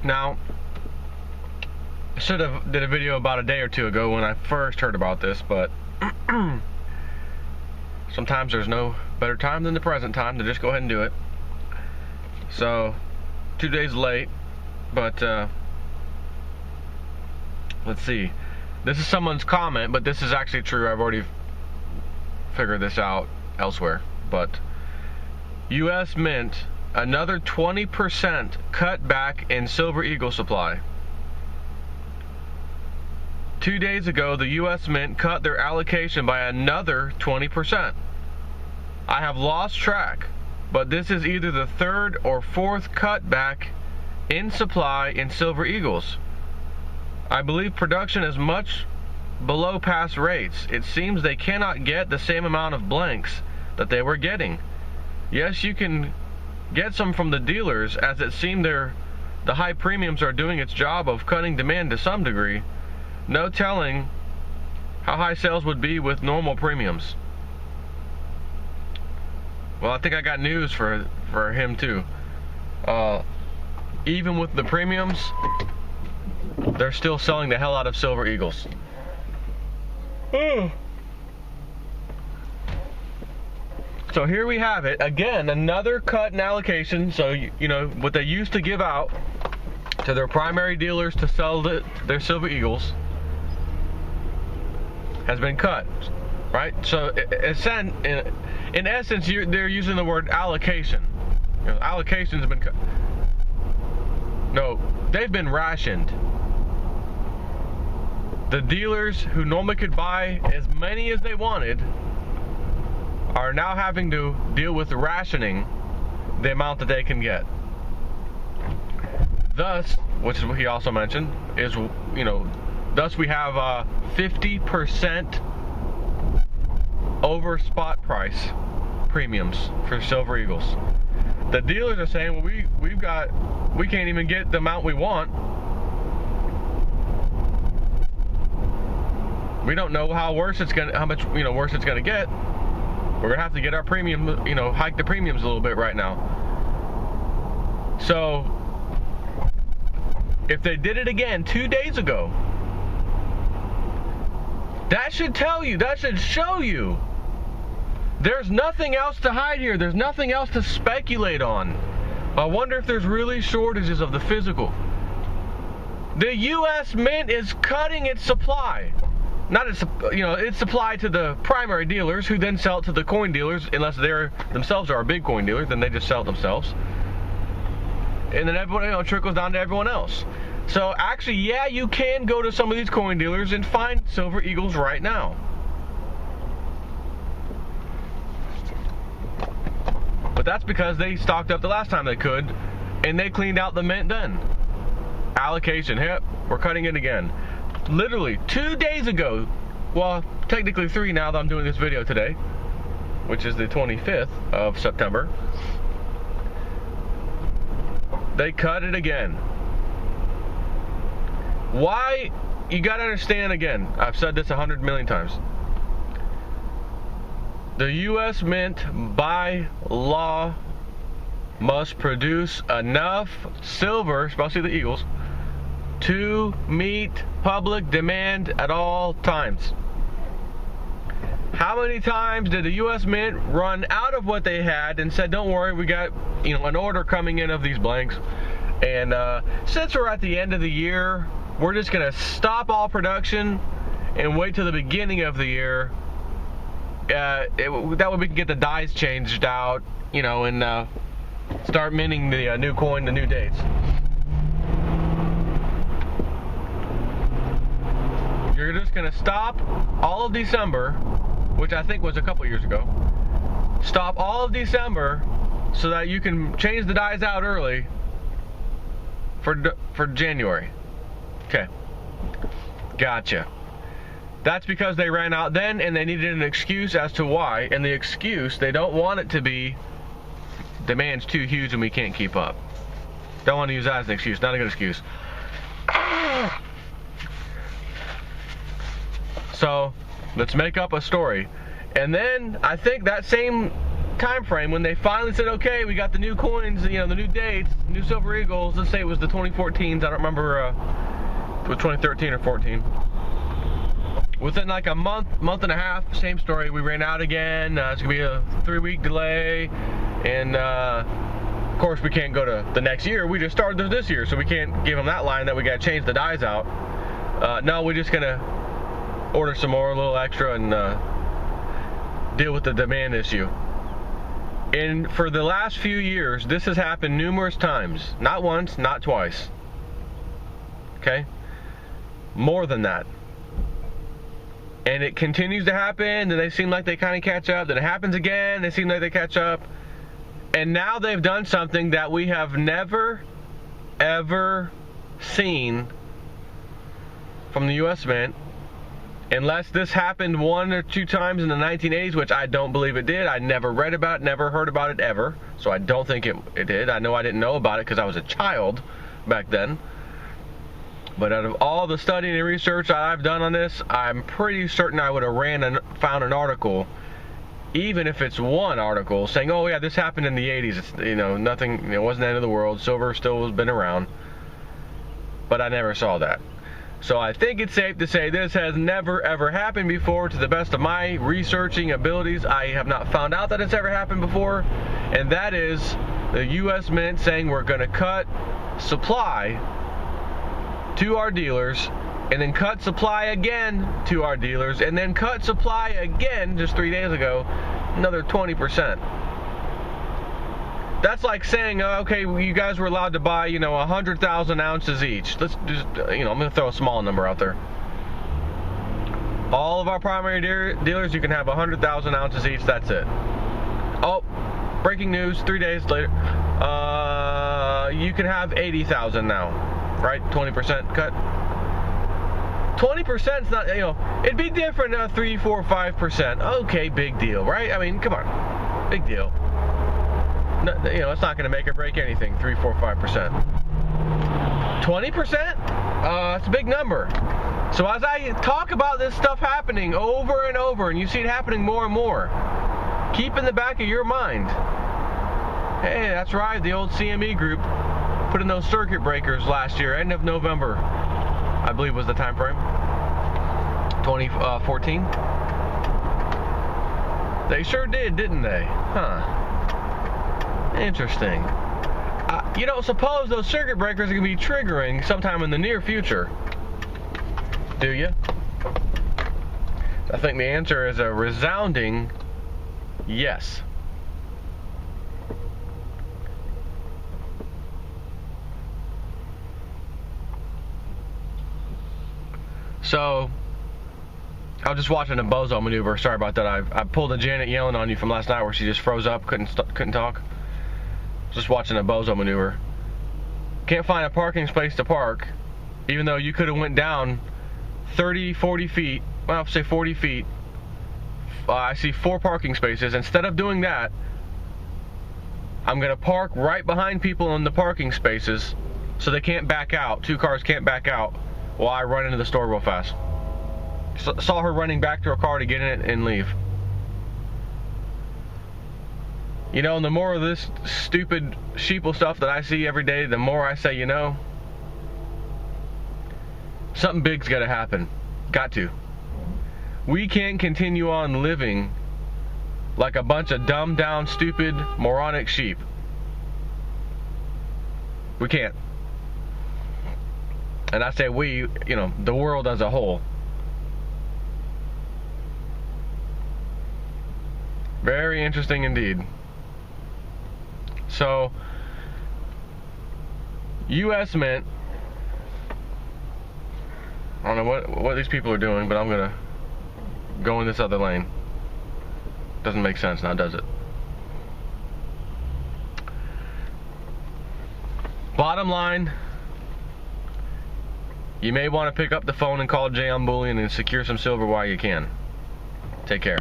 Now, I should have did a video about a day or two ago when I first heard about this, but sometimes there's no better time than the present time to just go ahead and do it. So, 2 days late, but let's see. This is someone's comment, but this is actually true. I've already figured this out elsewhere. But U.S. Mint, another 20% cut back in Silver Eagle supply. 2 days ago, the U.S. Mint cut their allocation by another 20%. I have lost track, but this is either the third or fourth cutback in supply in Silver Eagles. I believe production is much below past rates. It seems they cannot get the same amount of blanks that they were getting. Yes, you can get some from the dealers, as it seemed the high premiums are doing its job of cutting demand to some degree. No telling how high sales would be with normal premiums. Well, I think I got news for him too. Even with the premiums, they're still selling the hell out of Silver Eagles. So here we have it again, another cut in allocation. So you know what they used to give out to their primary dealers to sell their Silver Eagles has been cut, right? So in essence, they're using the word allocation. You know, allocation's been cut. No, they've been rationed. The dealers who normally could buy as many as they wanted are now having to deal with rationing the amount that they can get. Thus, which is what he also mentioned, is, you know, thus we have 50% over spot price premiums for Silver Eagles. The dealers are saying, well, we can't even get the amount we want. We don't know how much worse it's gonna get. We're gonna have to get our premium, hike the premiums a little bit right now. So, if they did it again 2 days ago, that should tell you, that should show you, there's nothing else to hide here. There's nothing else to speculate on. I wonder if there's really shortages of the physical. The U.S. Mint is cutting its supply. It's supplied to the primary dealers, who then sell it to the coin dealers, unless they themselves are a big coin dealer, then they just sell it themselves. And then everyone trickles down to everyone else. So actually, yeah, you can go to some of these coin dealers and find Silver Eagles right now. But that's because they stocked up the last time they could, and they cleaned out the mint then. Allocation, yep, we're cutting it again. Literally 2 days ago, well, technically 3 now that I'm doing this video today, which is the 25th of September, they cut it again. Why? You gotta understand again, I've said this 100 million times. The U.S. Mint, by law, must produce enough silver, especially the Eagles, to meet public demand at all times. How many times did the U.S. Mint run out of what they had and said, don't worry, we got an order coming in of these blanks, and since we're at the end of the year, we're just going to stop all production and wait till the beginning of the year. That way we can get the dies changed out, and start minting the new coin, the new dates. You're just going to stop all of December, which I think was a couple years ago. Stop all of December so that you can change the dies out early for January. Okay. Gotcha. That's because they ran out then and they needed an excuse as to why. And the excuse, they don't want it to be demand's too huge and we can't keep up. Don't want to use that as an excuse. Not a good excuse. So let's make up a story. And then I think that same time frame when they finally said, okay, we got the new coins, you know, the new dates, new Silver Eagles. Let's say it was the 2014s. I don't remember it was 2013 or 14. Within like a month and a half, same story. We ran out again. It's gonna be a 3-week delay, and of course we can't go to the next year. We just started this year, so we can't give them that line that we gotta change the dies out. No, we're just gonna order some more, a little extra, and deal with the demand issue. And for the last few years, this has happened numerous times. Not once, not twice. Okay? More than that. And it continues to happen, and they seem like they kind of catch up. Then it happens again, they seem like they catch up. And now they've done something that we have never, ever seen from the U.S. Mint, unless this happened 1 or 2 times in the 1980s, which I don't believe it did. I never read about it, never heard about it ever, so I don't think it did. I know I didn't know about it because I was a child back then. But out of all the studying and research that I've done on this, I'm pretty certain I would have found an article, even if it's one article, saying, oh yeah, this happened in the 80s. It's, you know, nothing, you know, it wasn't the end of the world. Silver still has been around. But I never saw that. So I think it's safe to say this has never ever happened before. To the best of my researching abilities, I have not found out that it's ever happened before. And that is the U.S. Mint saying we're going to cut supply to our dealers, and then cut supply again to our dealers, and then cut supply again just 3 days ago, another 20%. That's like saying, okay, you guys were allowed to buy, you know, 100,000 ounces each. Let's just, you know, I'm going to throw a small number out there. All of our primary dealers, you can have 100,000 ounces each. That's it. Oh, breaking news, 3 days later. You can have 80,000 now. Right? 20% cut. 20% is not, you know, it'd be different, 3, 4, 5%. Okay, big deal, right? I mean, come on. Big deal. No, you know, it's not going to make or break anything, 3, 4, 5%. 20%? That's a big number. So as I talk about this stuff happening over and over, and you see it happening more and more, keep in the back of your mind, hey, that's right, the old CME group put in those circuit breakers last year, end of November, I believe was the time frame, 2014. They sure did, didn't they? Huh. Interesting. You don't suppose those circuit breakers are going to be triggering sometime in the near future, do you? I think the answer is a resounding yes. So, I was just watching a bozo maneuver. Sorry about that. I pulled a Janet yelling on you from last night where she just froze up, couldn't talk. Just watching a bozo maneuver. Can't find a parking space to park, even though you could have went down 30, 40 feet. Well, say 40 feet. I see 4 parking spaces. Instead of doing that, I'm going to park right behind people in the parking spaces so they can't back out. 2 cars can't back out while I run into the store real fast. Saw her running back to her car to get in it and leave. You know, and the more of this stupid sheeple stuff that I see every day, the more I say, you know, something big's got to happen. Got to. We can't continue on living like a bunch of dumbed down, stupid, moronic sheep. We can't. And I say we, you know, the world as a whole. Very interesting indeed. So, U.S. Mint, I don't know what these people are doing, but I'm going to go in this other lane. Doesn't make sense now, does it? Bottom line, you may want to pick up the phone and call Jay on Bullion and secure some silver while you can. Take care.